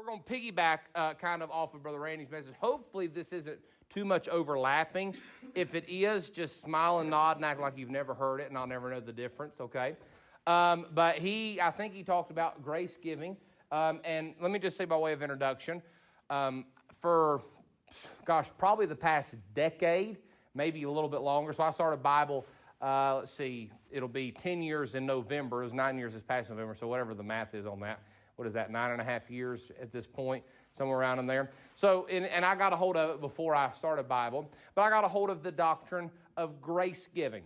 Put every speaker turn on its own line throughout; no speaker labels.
we're going to piggyback kind of off of Brother Randy's message. Hopefully this isn't too much overlapping. If it is, just smile and nod and act like you've never heard it, and I'll never know the difference, okay? But I think he talked about grace giving. And let me just say by way of introduction, for, probably the past decade, maybe a little bit longer. So I started Bible, let's see, it'll be 10 years in November. It was 9 years this past November, so whatever the math is on that. What is that, 9.5 years at this point, somewhere around in there. So, and I got a hold of it before I started Bible, but I got a hold of the doctrine of grace giving.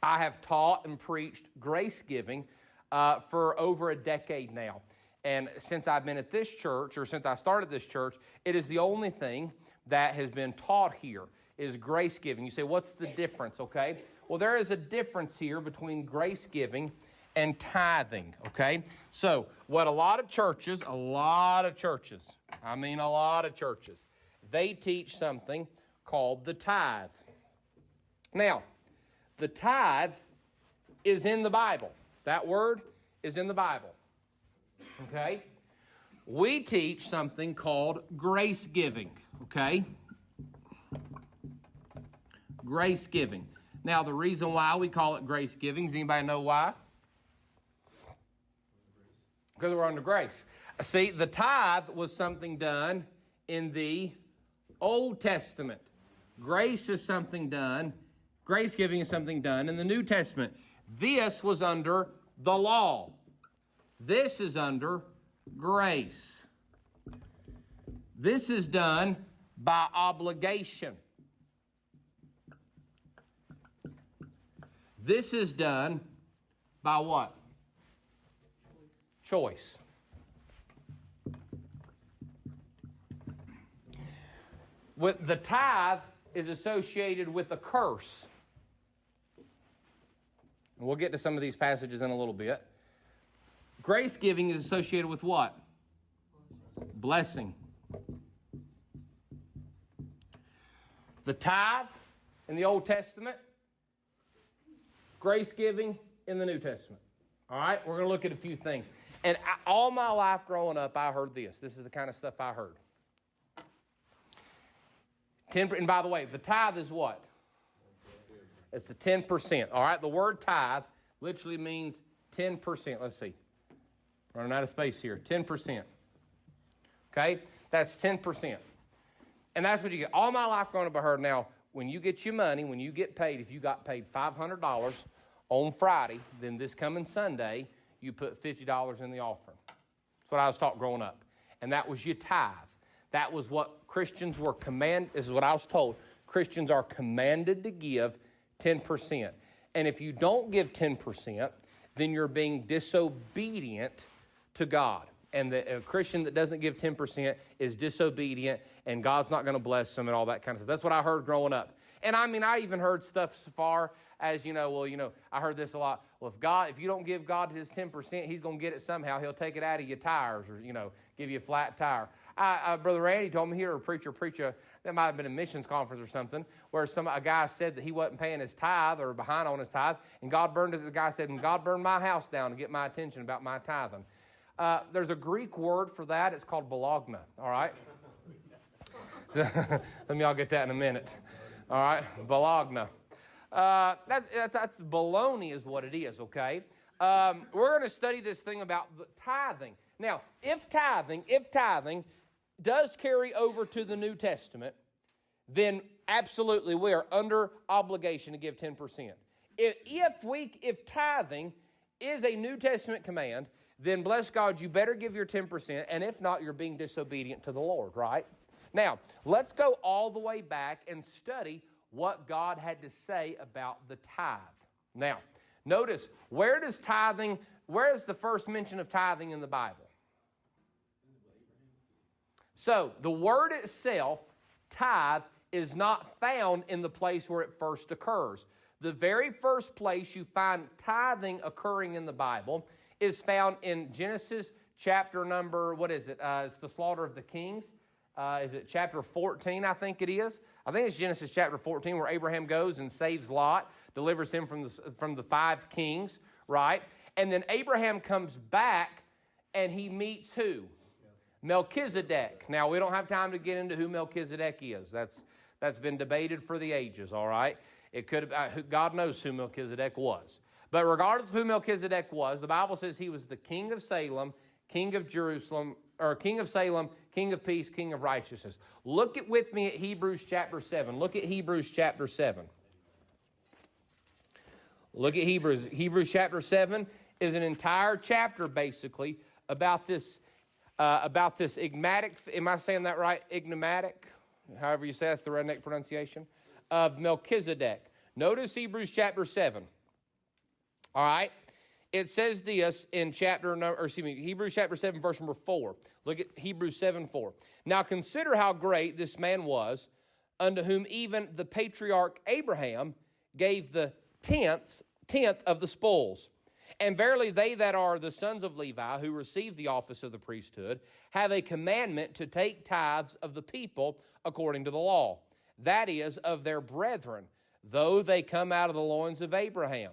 I have taught and preached grace giving for over a decade now. And since I've been at this church, or since I started this church, it is the only thing that has been taught here is grace giving. You say, what's the difference, okay? Well, there is a difference here between grace giving and tithing, okay? So, what a lot of churches, they teach something called the tithe. Now, the tithe is in the Bible. That word is in the Bible, okay? We teach something called grace giving, okay? Grace giving. Now, the reason why we call it grace giving, does anybody know why? Because we're under grace. See, the tithe was something done in the Old Testament. Grace is something done, grace giving is something done in the New Testament. This was under the law. This is under grace. This is done by obligation. This is done by what? Choice. With the tithe is associated with a curse. And we'll get to some of these passages in a little bit. Grace giving is associated with what? Blessing. The tithe in the Old Testament. Grace giving in the New Testament. All right, we're going to look at a few things. And all my life growing up, I heard this. This is the kind of stuff I heard. And by the way, the tithe is what? It's the 10%. All right, the word tithe literally means 10%. Let's see. Running out of space here. 10%. Okay, that's 10%. And that's what you get. All my life growing up, I heard now, when you get your money, when you get paid, if you got paid $500 on Friday, then this coming Sunday, you put $50 in the offering. That's what I was taught growing up. And that was your tithe. That was what Christians were commanded. This is what I was told. Christians are commanded to give 10%. And if you don't give 10%, then you're being disobedient to God. And a Christian that doesn't give 10% is disobedient, and God's not going to bless them and all that kind of stuff. That's what I heard growing up. And I mean, I even heard stuff so far as, I heard this a lot. Well, if you don't give God his 10%, he's going to get it somehow. He'll take it out of your tires or, give you a flat tire. Brother Randy told me here, a preacher, that might have been a missions conference or something, where a guy said that he wasn't paying his tithe or behind on his tithe, and the guy said, and God burned my house down to get my attention about my tithing. There's a Greek word for that. It's called balagna, all right? Let me all get that in a minute. All right, balagna. That's baloney is what it is, okay? We're going to study this thing about the tithing. Now, if tithing does carry over to the New Testament, then absolutely we are under obligation to give 10%. If tithing is a New Testament command, then bless God, you better give your 10%, and if not, you're being disobedient to the Lord, right? Now, let's go all the way back and study what God had to say about the tithe. Now, notice, where is the first mention of tithing in the Bible? So, the word itself, tithe, is not found in the place where it first occurs. The very first place you find tithing occurring in the Bible is found in Genesis chapter number, it's the slaughter of the kings. Is it chapter 14, I think it is? I think it's Genesis chapter 14 where Abraham goes and saves Lot, delivers him from the 5 kings, right? And then Abraham comes back and he meets who? Melchizedek. Now, we don't have time to get into who Melchizedek is. That's been debated for the ages, all right? It could have, God knows who Melchizedek was. But regardless of who Melchizedek was, the Bible says he was the king of Salem, king of Jerusalem, or king of Salem, king of peace, king of righteousness. Look with me at Hebrews chapter 7. Look at Hebrews chapter 7. Look at Hebrews. Hebrews chapter 7 is an entire chapter, basically, about this enigmatic, am I saying that right? Enigmatic, however you say, that's the redneck pronunciation, of Melchizedek. Notice Hebrews chapter 7. All right? It says this in Hebrews chapter 7, verse number 4. Look at Hebrews 7:4. Now consider how great this man was, unto whom even the patriarch Abraham gave the tenth of the spoils. And verily they that are the sons of Levi, who receive the office of the priesthood, have a commandment to take tithes of the people according to the law, that is, of their brethren, though they come out of the loins of Abraham.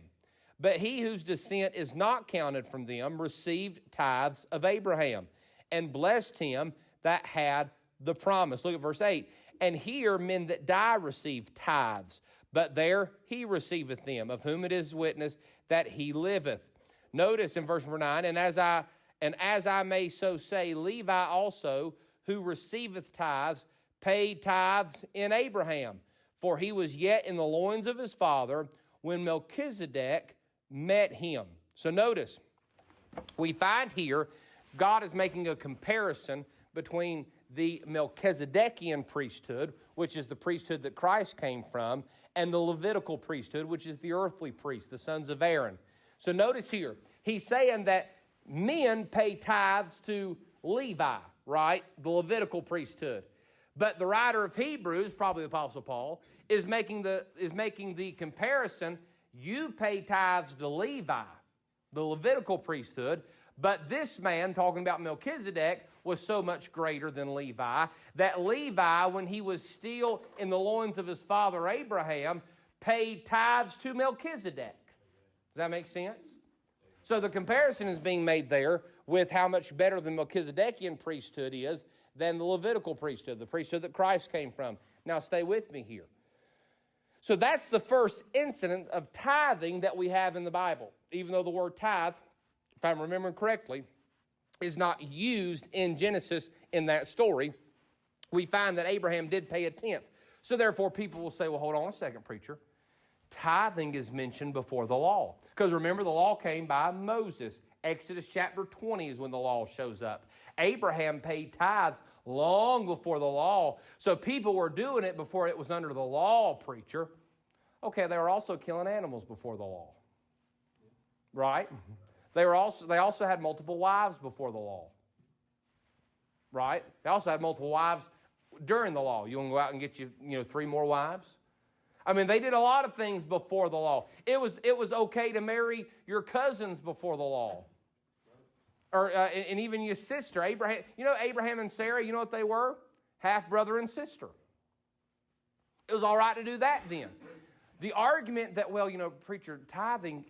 But he whose descent is not counted from them received tithes of Abraham, and blessed him that had the promise. Look at verse 8. And here men that die receive tithes, but there he receiveth them, of whom it is witness that he liveth. Notice in verse number 9, and as I may so say, Levi also, who receiveth tithes, paid tithes in Abraham, for he was yet in the loins of his father when Melchizedek met him. So notice, we find here God is making a comparison between the Melchizedekian priesthood, which is the priesthood that Christ came from, and the Levitical priesthood, which is the earthly priest, the sons of Aaron. So notice here, he's saying that men pay tithes to Levi, right? The Levitical priesthood. But the writer of Hebrews, probably the Apostle Paul, is making the comparison. You pay tithes to Levi, the Levitical priesthood, but this man, talking about Melchizedek, was so much greater than Levi, that Levi, when he was still in the loins of his father Abraham, paid tithes to Melchizedek. Does that make sense? So the comparison is being made there with how much better the Melchizedekian priesthood is than the Levitical priesthood, the priesthood that Christ came from. Now stay with me here. So that's the first incident of tithing that we have in the Bible. Even though the word tithe, if I'm remembering correctly, is not used in Genesis in that story, we find that Abraham did pay a tenth. So therefore people will say, well, hold on a second, preacher. Tithing is mentioned before the law. Because remember, the law came by Moses. Exodus chapter 20 is when the law shows up. Abraham paid tithes long before the law. So people were doing it before it was under the law, preacher. Okay, they were also killing animals before the law. Right? They also had multiple wives before the law. Right? They also had multiple wives during the law. You want to go out and get 3 more wives? I mean, they did a lot of things before the law. It was okay to marry your cousins before the law. And even your sister, Abraham. Abraham and Sarah, you know what they were? Half brother and sister. It was all right to do that then. The argument that, preacher, tithing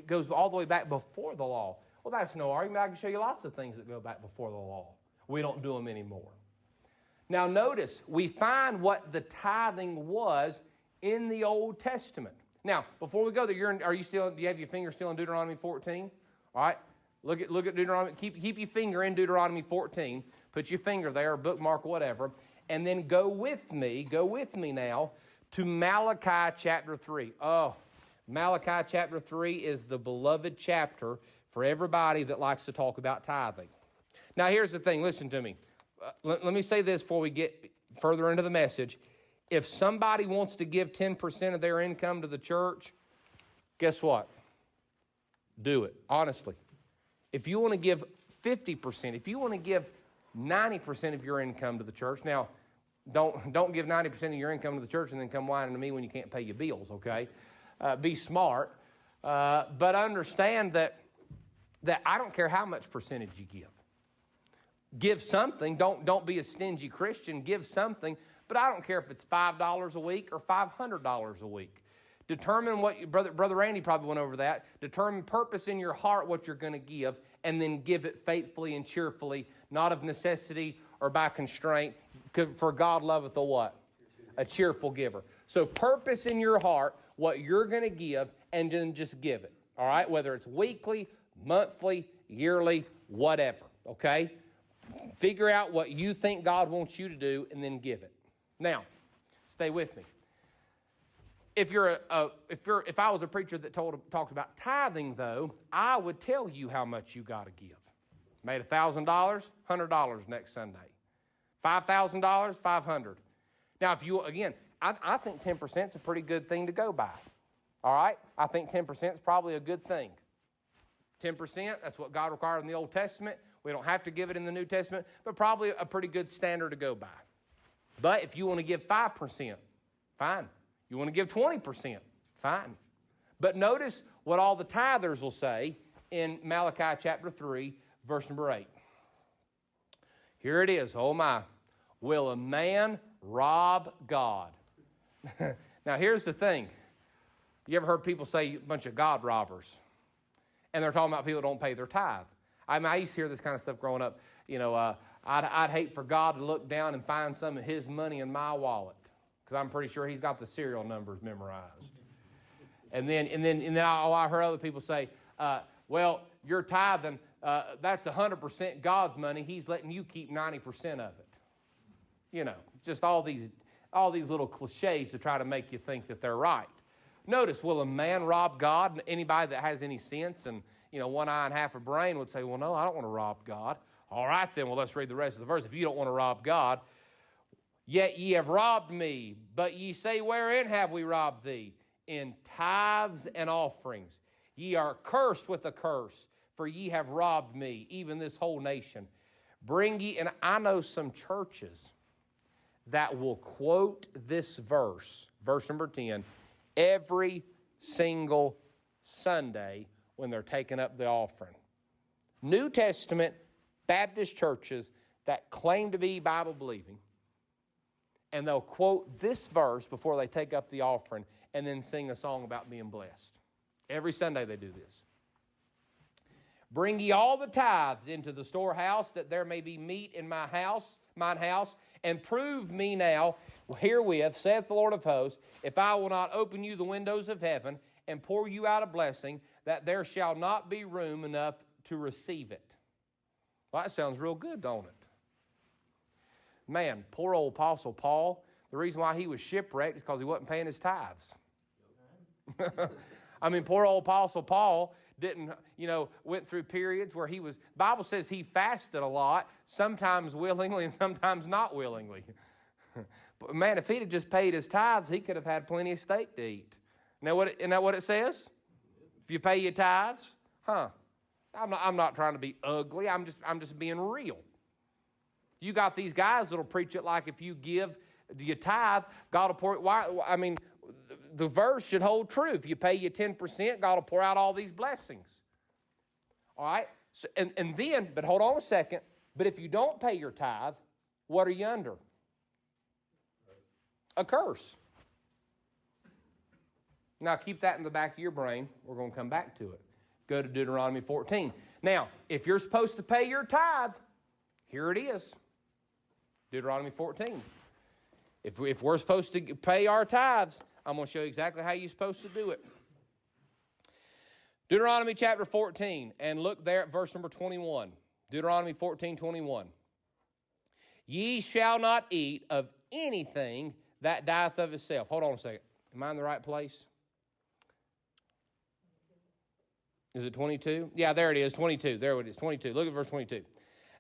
goes all the way back before the law. Well, that's no argument. I can show you lots of things that go back before the law. We don't do them anymore. Now notice, we find what the tithing was in the Old Testament. Now, before we go there, do you have your finger still in Deuteronomy 14? All right. Look at Deuteronomy. Keep your finger in Deuteronomy 14. Put your finger there, or bookmark, whatever. And then go with me now to Malachi chapter 3. Oh, Malachi chapter 3 is the beloved chapter for everybody that likes to talk about tithing. Now, here's the thing. Listen to me. Let me say this before we get further into the message. If somebody wants to give 10% of their income to the church, guess what? Do it, honestly. If you want to give 50%, if you want to give 90% of your income to the church, now, don't give 90% of your income to the church and then come whining to me when you can't pay your bills, okay? Be smart. But understand that I don't care how much percentage you give. Give something. Don't be a stingy Christian. Give something. But I don't care if it's $5 a week or $500 a week. Determine what, Brother Randy probably went over that. Determine purpose in your heart what you're going to give, and then give it faithfully and cheerfully, not of necessity or by constraint. For God loveth a what? A cheerful giver. So purpose in your heart what you're going to give, and then just give it. All right? Whether it's weekly, monthly, yearly, whatever. Okay? Figure out what you think God wants you to do, and then give it. Now, stay with me. If I was a preacher that talked about tithing, though, I would tell you how much you got to give. Made $1,000, $100 next Sunday. $5,000, $500. Now, if you again, I think 10% is a pretty good thing to go by. All right, I think 10% is probably a good thing. 10%, that's what God required in the Old Testament. We don't have to give it in the New Testament, but probably a pretty good standard to go by. But if you want to give 5%, fine. You want to give 20%, fine. But notice what all the tithers will say in Malachi chapter 3, verse number 8. Here it is. Oh my. Will a man rob God? Now here's the thing. You ever heard people say a bunch of God robbers? And they're talking about people who don't pay their tithe. I used to hear this kind of stuff growing up. You know, I'd hate for God to look down and find some of his money in my wallet, because I'm pretty sure he's got the serial numbers memorized. And then I heard other people say, well, you're tithing, that's 100% God's money. He's letting you keep 90% of it. You know, just all these little cliches to try to make you think that they're right. Notice, will a man rob God? Anybody that has any sense and, you know, one eye and half a brain would say, well, no, I don't want to rob God. All right, then, well, let's read the rest of the verse. If you don't want to rob God, yet ye have robbed me, but ye say, wherein have we robbed thee? In tithes and offerings. Ye are cursed with a curse, for ye have robbed me, even this whole nation. Bring ye, and I know some churches that will quote this verse, verse number 10, every single Sunday when they're taking up the offering. New Testament Baptist churches that claim to be Bible-believing, and they'll quote this verse before they take up the offering and then sing a song about being blessed. Every Sunday they do this. Bring ye all the tithes into the storehouse, that there may be meat in mine house, and prove me now herewith, saith the Lord of hosts, if I will not open you the windows of heaven and pour you out a blessing, that there shall not be room enough to receive it. Well, that sounds real good, don't it? Man, poor old Apostle Paul, the reason why he was shipwrecked is because he wasn't paying his tithes. I mean, poor old Apostle Paul didn't, went through periods where the Bible says he fasted a lot, sometimes willingly and sometimes not willingly. But man, if he'd have just paid his tithes, he could have had plenty of steak to eat. Isn't that what it says? If you pay your tithes, I'm not trying to be ugly. I'm just being real. You got these guys that'll preach it like if you give your tithe, God will pour it. The verse should hold true. If you pay your 10%, God will pour out all these blessings. All right? So, and then, but hold on a second. But if you don't pay your tithe, what are you under? A curse. Now, keep that in the back of your brain. We're going to come back to it. Go to Deuteronomy 14. Now, if you're supposed to pay your tithe, here it is. Deuteronomy 14. If we're supposed to pay our tithes, I'm going to show you exactly how you're supposed to do it. Deuteronomy chapter 14, and look there at verse number 21. Deuteronomy 14:21. Ye shall not eat of anything that dieth of itself. Hold on a second. Am I in the right place? Is it 22? Yeah, there it is, 22. There it is, 22. Look at verse 22.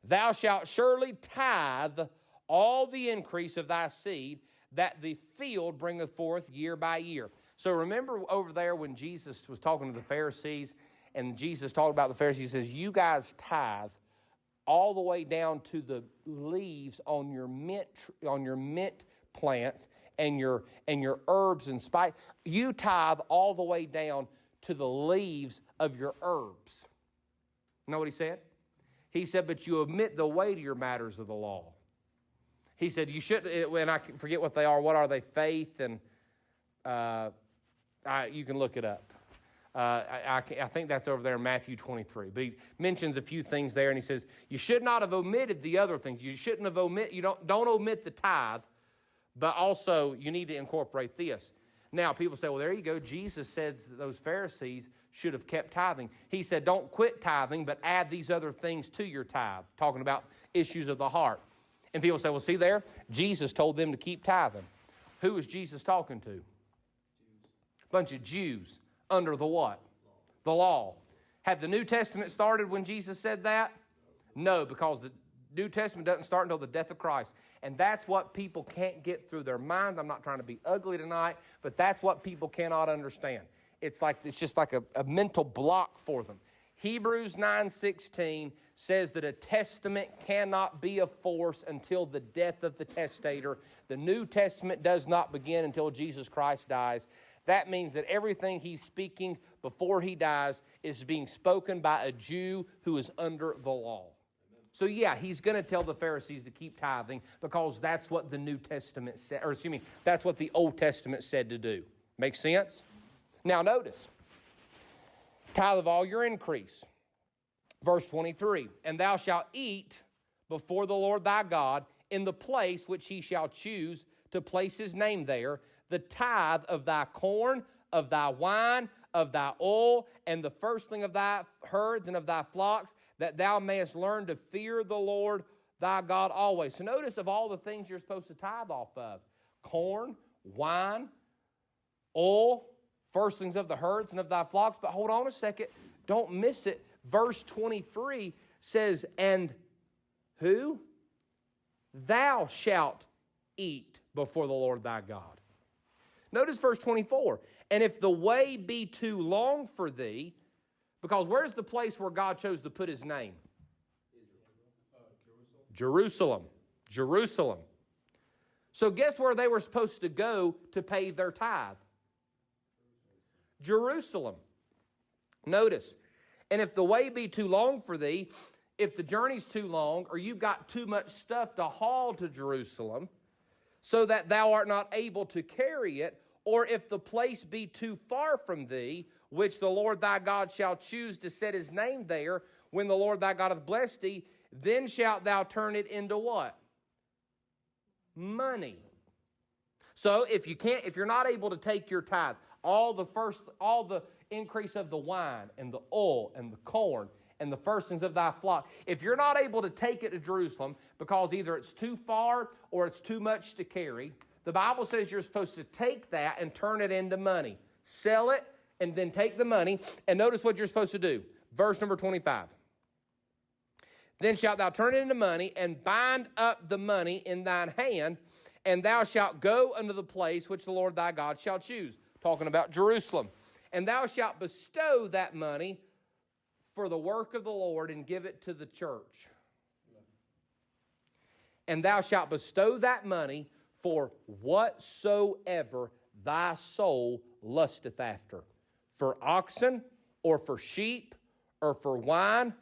Thou shalt surely tithe all the increase of thy seed, that the field bringeth forth year by year. So remember over there when Jesus was talking to the Pharisees, and Jesus talked about the Pharisees, he says, you guys tithe all the way down to the leaves on your mint plants and your herbs and spice. You tithe all the way down to the leaves of your herbs. You know what he said? He said, but you omit the weightier matters of the law. He said, you should, and I forget what they are. What are they? Faith and, I You can look it up. I think that's over there in Matthew 23. But he mentions a few things there, and he says, you should not have omitted the other things. You shouldn't have don't omit the tithe, but also you need to incorporate this. Now, people say, well, there you go. Jesus said that those Pharisees should have kept tithing. He said, don't quit tithing, but add these other things to your tithe, talking about issues of the heart. And people say, well, see there, Jesus told them to keep tithing. Who was Jesus talking to? A bunch of Jews under the what? The law. Had the New Testament started when Jesus said that? No, because the New Testament doesn't start until the death of Christ. And that's what people can't get through their minds. I'm not trying to be ugly tonight, but that's what people cannot understand. It's just like a mental block for them. Hebrews 9:16 says that a testament cannot be a force until the death of the testator. The New Testament does not begin until Jesus Christ dies. That means that everything he's speaking before he dies is being spoken by a Jew who is under the law. So yeah, he's going to tell the Pharisees to keep tithing because that's what the New Testament said, that's what the Old Testament said to do. Make sense? Now notice, tithe of all your increase. Verse 23, and thou shalt eat before the Lord thy God in the place which he shall choose to place his name there, the tithe of thy corn, of thy wine, of thy oil, and the firstling of thy herds and of thy flocks, that thou mayest learn to fear the Lord thy God always. So notice of all the things you're supposed to tithe off of, corn, wine, oil, firstlings of the herds and of thy flocks. But hold on a second, don't miss it. Verse 23 says, and who? Thou shalt eat before the Lord thy God. Notice verse 24, and if the way be too long for thee, because where's the place where God chose to put his name? Jerusalem. Jerusalem. So guess where they were supposed to go to pay their tithe? Jerusalem. Notice, and if the way be too long for thee, if the journey's too long, or you've got too much stuff to haul to Jerusalem, so that thou art not able to carry it, or if the place be too far from thee, which the Lord thy God shall choose to set his name there, when the Lord thy God hath blessed thee, then shalt thou turn it into what? Money. So if you're not able to take your tithe, all the increase of the wine and the oil and the corn and the firstlings of thy flock, if you're not able to take it to Jerusalem because either it's too far or it's too much to carry, the Bible says you're supposed to take that and turn it into money. Sell it and then take the money. And notice what you're supposed to do. Verse number 25. Then shalt thou turn it into money and bind up the money in thine hand, and thou shalt go unto the place which the Lord thy God shall choose. Talking about Jerusalem. And thou shalt bestow that money for the work of the Lord and give it to the church. And thou shalt bestow that money for whatsoever thy soul lusteth after. For oxen, or for sheep, or for wine,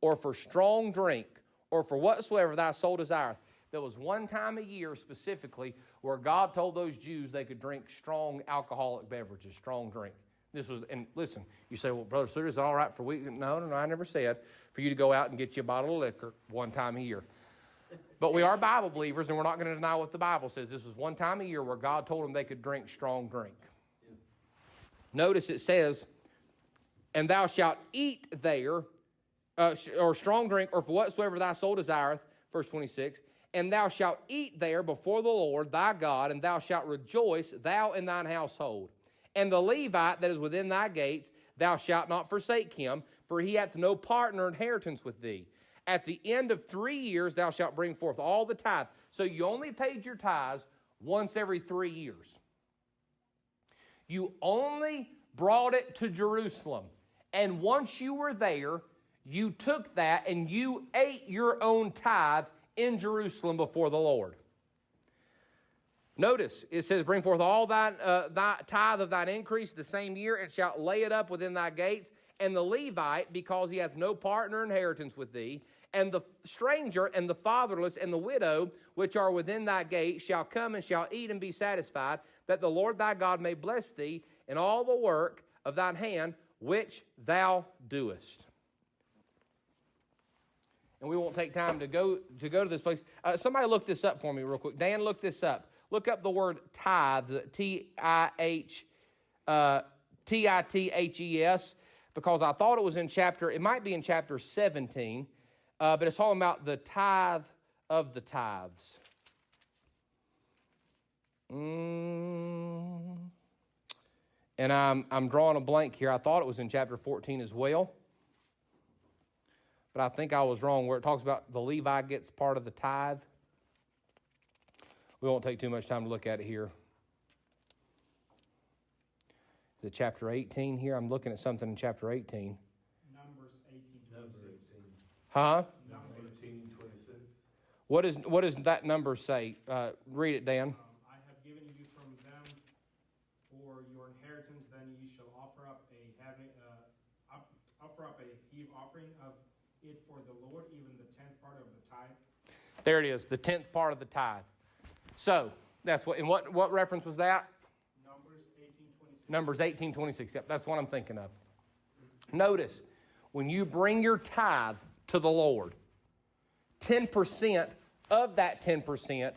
or for strong drink, or for whatsoever thy soul desireth. There was one time a year specifically where God told those Jews they could drink strong alcoholic beverages, strong drink. And listen, you say, well, Brother Sluder, is it all right for we? No, I never said for you to go out and get you a bottle of liquor one time a year. But we are Bible believers, and we're not going to deny what the Bible says. This was one time a year where God told them they could drink strong drink. Yeah. Notice it says, and thou shalt eat there, or strong drink, or for whatsoever thy soul desireth, verse 26, and thou shalt eat there before the Lord thy God, and thou shalt rejoice, thou and thine household. And the Levite that is within thy gates, thou shalt not forsake him, for he hath no part nor inheritance with thee. At the end of 3 years thou shalt bring forth all the tithe. So you only paid your tithes once every 3 years. You only brought it to Jerusalem. And once you were there, you took that and you ate your own tithe in Jerusalem before the Lord. Notice, it says, bring forth all thy tithe of thine increase the same year, and shalt lay it up within thy gates. And the Levite, because he hath no part nor inheritance with thee, and the stranger and the fatherless and the widow, which are within thy gate, shall come and shall eat and be satisfied, that the Lord thy God may bless thee, in all the work of thine hand, which thou doest. And we won't take time to go to this place. Somebody look this up for me real quick. Dan, look this up. Look up the word tithes, Tithes, because I thought it was it might be in chapter 17, but it's talking about the tithe of the tithes. And I'm drawing a blank here. I thought it was in chapter 14 as well. But I think I was wrong where it talks about the Levi gets part of the tithe. We won't take too much time to look at it here. Is it chapter 18 here? I'm looking at something in chapter 18.
Numbers 18:26.
Huh?
Numbers
18:26.
What does that number say? Read it, Dan.
I have given you from them for your inheritance. Then you shall offer up a heave offering of it for the Lord, even the 10th part of the tithe.
There it is, the 10th part of the tithe. So that's what. And what reference was that?
Numbers 18:26.
Numbers 18:26. Yep, that's what I'm thinking of. Notice, when you bring your tithe to the Lord, 10% of that 10%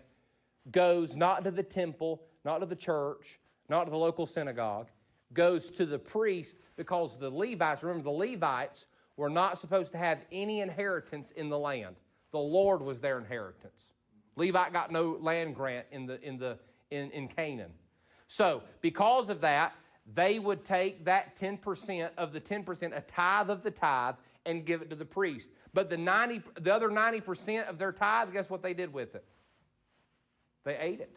goes not to the temple, not to the church, not to the local synagogue, goes to the priest, because the Levites, remember the Levites were not supposed to have any inheritance in the land. The Lord was their inheritance. Levite got no land grant in Canaan. So, because of that, they would take that 10% of the 10%, a tithe of the tithe, and give it to the priest. But the other 90% of their tithe, guess what they did with it? They ate it.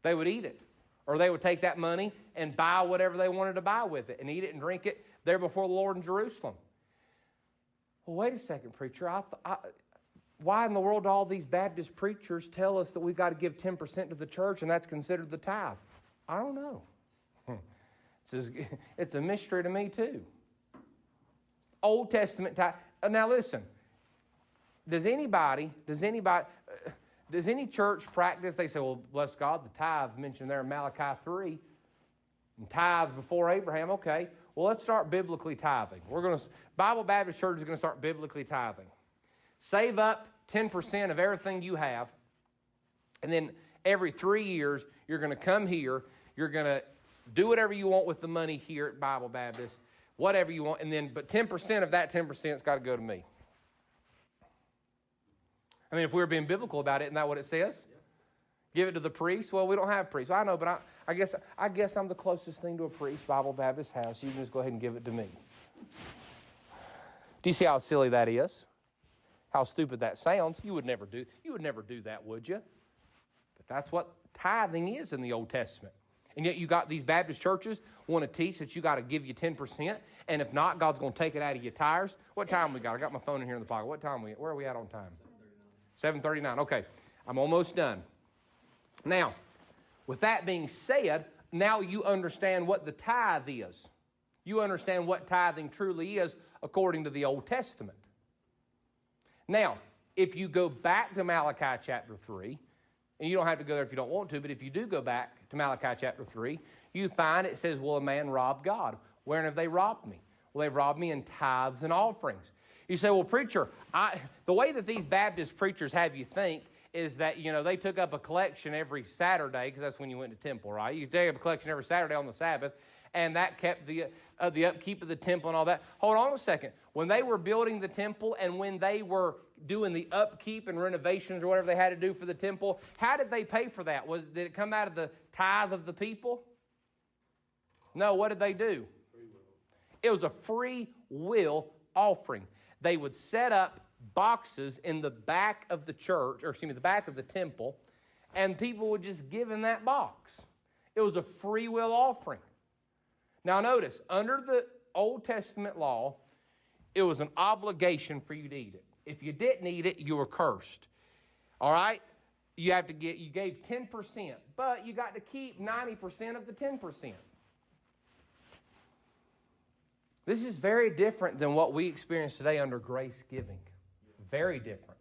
They would eat it. Or they would take that money and buy whatever they wanted to buy with it and eat it and drink it there before the Lord in Jerusalem. Well, wait a second, preacher. Why in the world do all these Baptist preachers tell us that we've got to give 10% to the church and that's considered the tithe? I don't know. It's a mystery to me too. Old Testament tithe. Now listen, does any church practice, they say, well, bless God, the tithe mentioned there in Malachi 3, and tithe before Abraham, okay. Well, let's start biblically tithing. Bible Baptist Church is going to start biblically tithing. Save up 10% of everything you have, and then every 3 years, you're going to come here, you're going to do whatever you want with the money here at Bible Baptist, whatever you want, but 10% of that 10%'s got to go to me. I mean, if we were being biblical about it, isn't that what it says? Yeah. Give it to the priest? Well, we don't have priests. I know, but I guess I'm the closest thing to a priest Bible Baptist has, so you can just go ahead and give it to me. Do you see how silly that is? How stupid that sounds? You would never do that, would you? But that's what tithing is in the Old Testament. And yet you got these Baptist churches want to teach that you got to give you 10%, and if not, God's going to take it out of your tires. What time we got? I got my phone in here in the pocket. Where are we at on time? 7:39. Okay, I'm almost done. Now, with that being said, now you understand what the tithe is. You understand what tithing truly is according to the Old Testament. Now, if you go back to Malachi chapter 3, and you don't have to go there if you don't want to, but if you do go back to Malachi chapter 3, you find it says, will a man rob God? Wherein have they robbed me? Well, they've robbed me in tithes and offerings. You say, well, preacher, the way that these Baptist preachers have you think is that, they took up a collection every Saturday, because that's when you went to temple, right? You take up a collection every Saturday on the Sabbath, and that kept the upkeep of the temple and all that. Hold on a second. When they were building the temple and when they were doing the upkeep and renovations or whatever they had to do for the temple, how did they pay for that? Did it come out of the tithe of the people? No, what did they do? It was a free will offering. They would set up boxes in the back of the church, the back of the temple, and people would just give in that box. It was a free will offering. Now notice, under the Old Testament law, it was an obligation for you to eat it. If you didn't eat it, you were cursed. All right? You gave 10%, but you got to keep 90% of the 10%. This is very different than what we experience today under grace giving. Very different.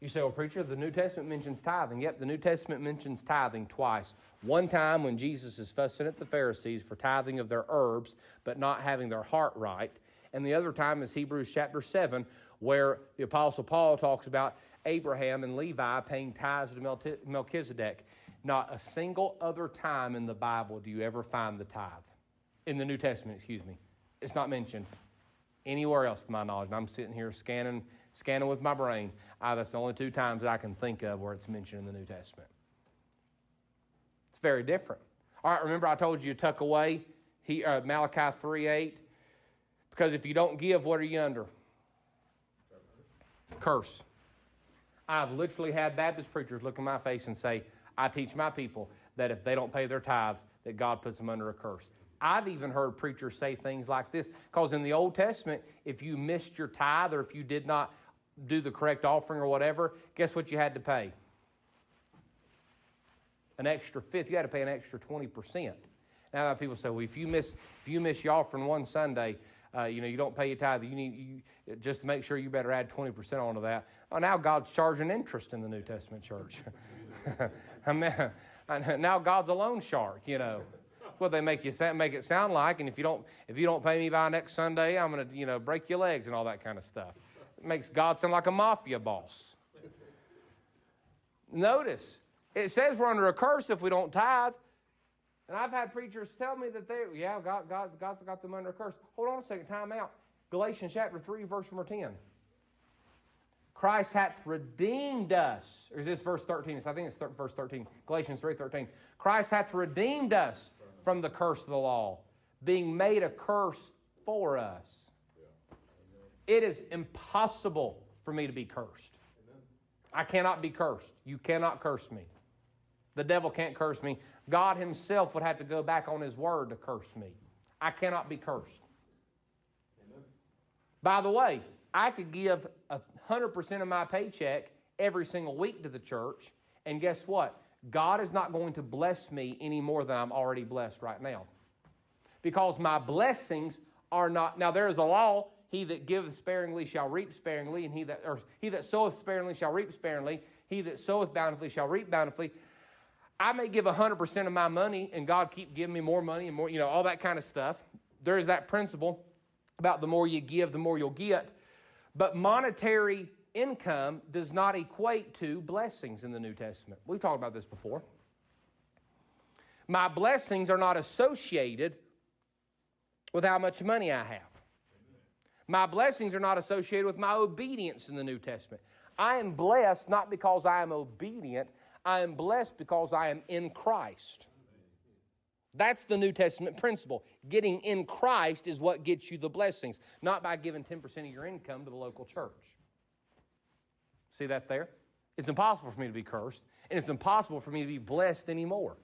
You say, well, preacher, the New Testament mentions tithing. Yep, the New Testament mentions tithing twice. One time when Jesus is fussing at the Pharisees for tithing of their herbs, but not having their heart right. And the other time is Hebrews chapter 7, where the Apostle Paul talks about Abraham and Levi paying tithes to Melchizedek. Not a single other time in the Bible do you ever find the tithe. In the New Testament, excuse me. It's not mentioned anywhere else to my knowledge. And I'm sitting here scanning with my brain. That's the only 2 times that I can think of where it's mentioned in the New Testament. It's very different. All right, remember I told you to tuck away Malachi 3:8? Because if you don't give, what are you under? Curse. I've literally had Baptist preachers look in my face and say, I teach my people that if they don't pay their tithes, that God puts them under a curse. I've even heard preachers say things like this, because in the Old Testament, if you missed your tithe or if you did not do the correct offering or whatever, guess what you had to pay? An extra fifth. You had to pay an extra 20%. Now people say, well, if you miss your offering one Sunday, you don't pay your tithe. You just to make sure you better add 20% onto that. Oh, now God's charging interest in the New Testament church. I mean, now God's a loan shark. Well, they make it sound like, and if you don't pay me by next Sunday, I'm going to break your legs and all that kind of stuff. It makes God sound like a mafia boss. Notice, it says we're under a curse if we don't tithe. And I've had preachers tell me that God's got them under a curse. Hold on a second, time out. Galatians chapter 3, verse number 10. Christ hath redeemed us. Or is this verse 13? I think it's verse 13. Galatians 3:13. Christ hath redeemed us from the curse of the law, being made a curse for us. It is impossible for me to be cursed. I cannot be cursed. You cannot curse me. The devil can't curse me. God himself would have to go back on his word to curse me. I cannot be cursed. Amen. By the way, I could give 100% of my paycheck every single week to the church, and guess what? God is not going to bless me any more than I'm already blessed right now. Because my blessings are not... Now, there is a law, he that giveth sparingly shall reap sparingly, and he that soweth sparingly shall reap sparingly. He that soweth bountifully shall reap bountifully. I may give 100% of my money, and God keep giving me more money and more, all that kind of stuff. There is that principle about the more you give, the more you'll get. But monetary income does not equate to blessings in the New Testament. We've talked about this before. My blessings are not associated with how much money I have. My blessings are not associated with my obedience in the New Testament. I am blessed not because I am obedient. I am blessed because I am in Christ. That's the New Testament principle. Getting in Christ is what gets you the blessings, not by giving 10% of your income to the local church. See that there? It's impossible for me to be cursed, and it's impossible for me to be blessed anymore.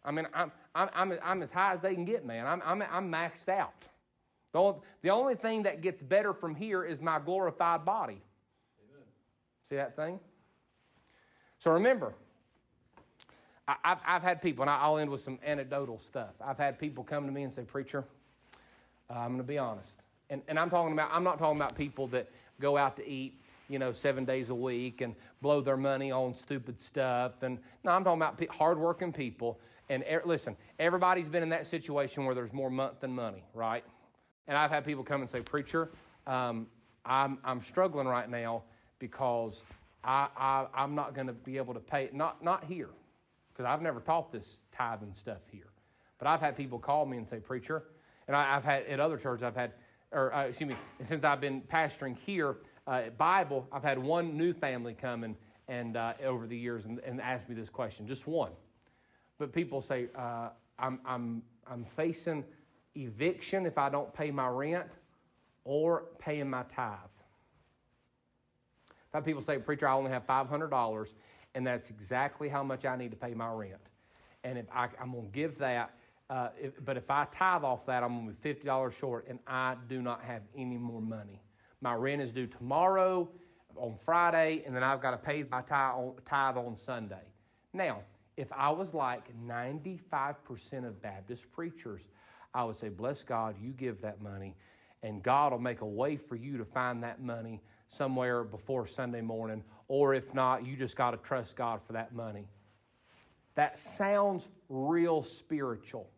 I mean, I'm as high as they can get, man. I'm maxed out. The only thing that gets better from here is my glorified body. Amen. See that thing? So remember, I've had people, and I'll end with some anecdotal stuff. I've had people come to me and say, preacher, I'm going to be honest. And I'm not talking about people that go out to eat, 7 days a week and blow their money on stupid stuff. And no, I'm talking about hardworking people. And listen, everybody's been in that situation where there's more month than money, right? And I've had people come and say, preacher, I'm struggling right now because I'm not going to be able to pay it. Not here, because I've never taught this tithing stuff here. But I've had people call me and say, preacher, and I've had at other churches, since I've been pastoring here at Bible, I've had one new family come and over the years and ask me this question, just one. But people say, I'm facing eviction if I don't pay my rent or paying my tithe. I've had people say, preacher, I only have $500, and that's exactly how much I need to pay my rent. And if I'm going to give that, but if I tithe off that, I'm going to be $50 short, and I do not have any more money. My rent is due tomorrow, on Friday, and then I've got to pay my tithe on Sunday. Now, if I was like 95% of Baptist preachers, I would say, bless God, you give that money, and God will make a way for you to find that money somewhere before Sunday morning, or if not, you just got to trust God for that money. That sounds real spiritual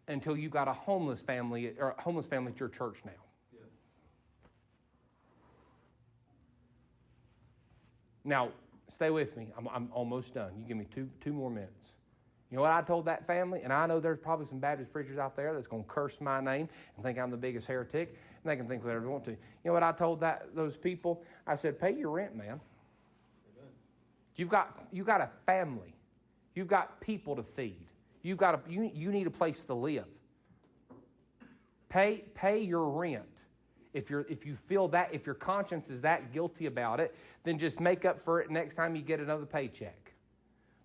until you got a homeless family at your church now.
Yeah.
Now, stay with me. I'm almost done. You give me two more minutes. You know what I told that family? And I know there's probably some Baptist preachers out there that's going to curse my name and think I'm the biggest heretic, and they can think whatever they want to. You know what I told those people? I said, pay your rent, man.
Amen.
You got a family. You've got people to feed. You need a place to live. Pay your rent. If you feel that, if your conscience is that guilty about it, then just make up for it next time you get another paycheck.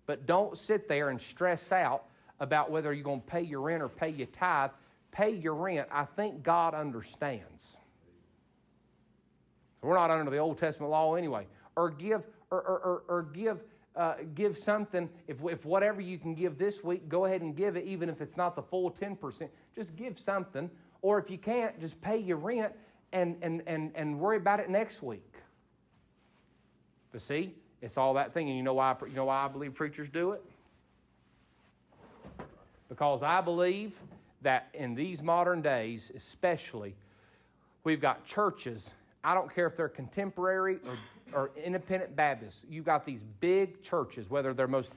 But don't sit there and stress out about whether you're going to pay your rent or pay your tithe. Pay your rent. I think God understands. We're not under the Old Testament law anyway. Or give something. If whatever you can give this week, go ahead and give it, even if it's not the full 10%. Just give something. Or if you can't, just pay your rent and worry about it next week. But see, it's all that thing. And you know why I believe preachers do it? Because I believe that in these modern days, especially, we've got churches. I don't care if they're contemporary or independent Baptists. You've got these big churches, whether they're most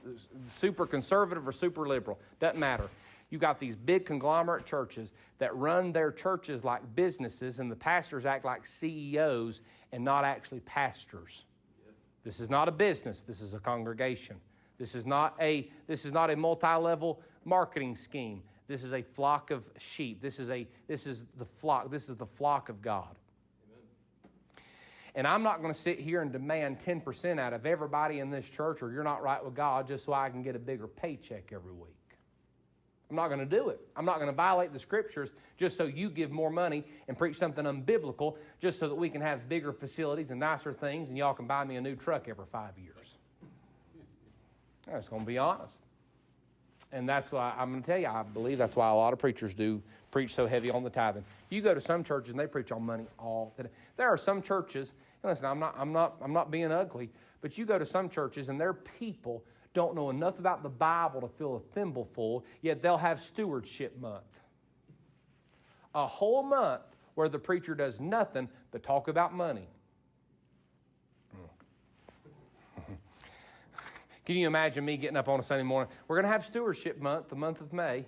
super conservative or super liberal. Doesn't matter. You've got these big conglomerate churches that run their churches like businesses, and the pastors act like CEOs and not actually pastors. This is not a business. This is a congregation. This is not a multi-level marketing scheme. This is a flock of sheep. This is the flock. This is the flock of God.
Amen.
And I'm not going to sit here and demand 10% out of everybody in this church, or you're not right with God, just so I can get a bigger paycheck every week. I'm not going to do it. I'm not going to violate the Scriptures just so you give more money and preach something unbiblical just so that we can have bigger facilities and nicer things and y'all can buy me a new truck every 5 years. I'm just going to be honest. And that's why I'm going to tell you, I believe that's why a lot of preachers do preach so heavy on the tithing. You go to some churches and they preach on money all the day. There are some churches, and listen, I'm not being ugly, but you go to some churches and their people don't know enough about the Bible to fill a thimbleful, yet they'll have stewardship month. A whole month where the preacher does nothing but talk about money. Can you imagine me getting up on a Sunday morning? We're going to have stewardship month, the month of May.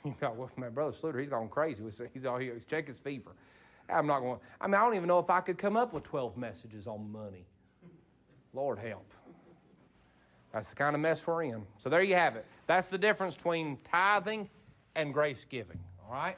You got, well, my brother Sluder, he's gone crazy. He's all here. He's check his fever. I'm not going. I don't even know if I could come up with 12 messages on money. Lord help. That's the kind of mess we're in. So there you have it. That's the difference between tithing and grace giving. All right?